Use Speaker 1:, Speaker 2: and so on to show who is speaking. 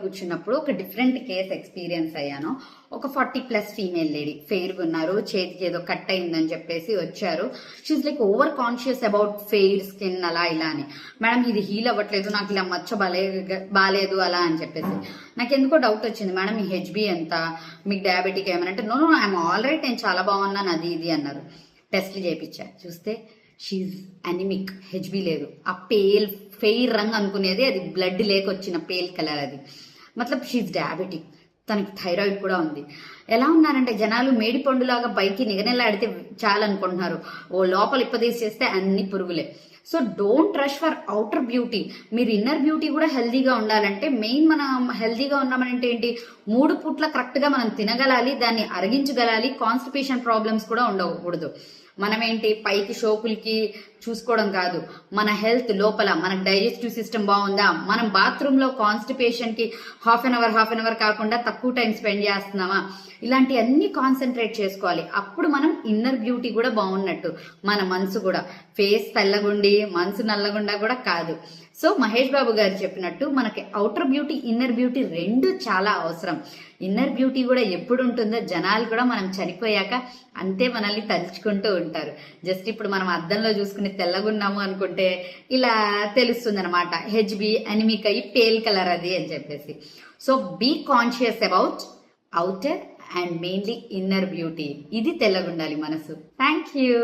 Speaker 1: కూర్చున్నప్పుడు ఒక different case experience అయ్యాను. ఒక 40+ ఫీమేల్ లేడీ, ఫెయిర్గా ఉన్నారు, చేతికి ఏదో కట్ అయిందని చెప్పేసి వచ్చారు. She like over conscious about fair skin అలా ఇలా అని. మేడం ఇది హీల్ అవ్వట్లేదు, నాకు ఇలా మచ్చ బాలేదు అలా అని చెప్పేసి. నాకు ఎందుకో డౌట్ వచ్చింది, మేడం మీ హెచ్బి ఎంత, మీకు డయాబెటిక్ ఏమైనా అంటే, నో ఐఎమ్ ఆల్ రైట్, నేను చాలా బాగున్నాను అది ఇది అన్నారు. టెస్ట్లు చేయించా, చూస్తే షీఈ్ అనిమిక్, హెచ్బి లేదు. ఆ ఫెయిర్ రంగు అనుకునేది అది బ్లడ్ లేక వచ్చిన పేల్ కలర్, అది మతలబ్ షీఈ్ డయాబెటిక్. తనకి థైరాయిడ్ కూడా ఉంది. ఎలా ఉన్నారంటే జనాలు మేడి పండులాగా పైకి నిగనెలాడితే చాలా అనుకుంటున్నారు, ఓ లోపల ఇప్పదీసి చేస్తే అన్ని పురుగులే. So don't rush for outer beauty. మీరు ఇన్నర్ బ్యూటీ కూడా హెల్దీగా ఉండాలంటే మెయిన్ మనం హెల్దీగా ఉన్నామంటే ఏంటి, 3 పూట్ల కరెక్ట్గా మనం తినగలాలి, దాన్ని అరిగించగలాలి, కాన్స్టిపేషన్ ప్రాబ్లమ్స్ కూడా ఉండకూడదు. మనం ఏంటి పైకి షోకులకి చూసుకోవడం కాదు, మన హెల్త్ లోపల మనకు డైజెస్టివ్ సిస్టమ్ బాగుందా, మనం బాత్రూంలో కాన్స్టిపేషన్కి హాఫ్ అన్ అవర్ కాకుండా తక్కువ టైం స్పెండ్ చేస్తున్నామా, ఇలాంటి అన్ని కాన్సన్ట్రేట్ చేసుకోవాలి. అప్పుడు మనం ఇన్నర్ బ్యూటీ కూడా బాగున్నట్టు. మన మనసు కూడా, ఫేస్ తెల్లగుండి మనసు నల్లగుండా కూడా కాదు. సో మహేష్ బాబు గారు చెప్పినట్టు మనకి అవుటర్ బ్యూటీ ఇన్నర్ బ్యూటీ రెండు చాలా అవసరం. ఇన్నర్ బ్యూటీ కూడా ఎప్పుడు ఉంటుందో జనాలు కూడా మనం చనిపోయాక అంతే మనల్ని తలుచుకుంటూ ఉంటారు. జస్ట్ ఇప్పుడు మనం అద్దంలో చూసుకుని తెల్లగున్నాము అనుకుంటే ఇలా తెలుస్తుంది అనమాట, హెచ్బి అనిమిక్ అయ్యి పేల్ కలర్ అది అని చెప్పేసి. So be conscious about outer and mainly inner beauty. ఇది తెల్లగుండాలి మనసు. Thank you.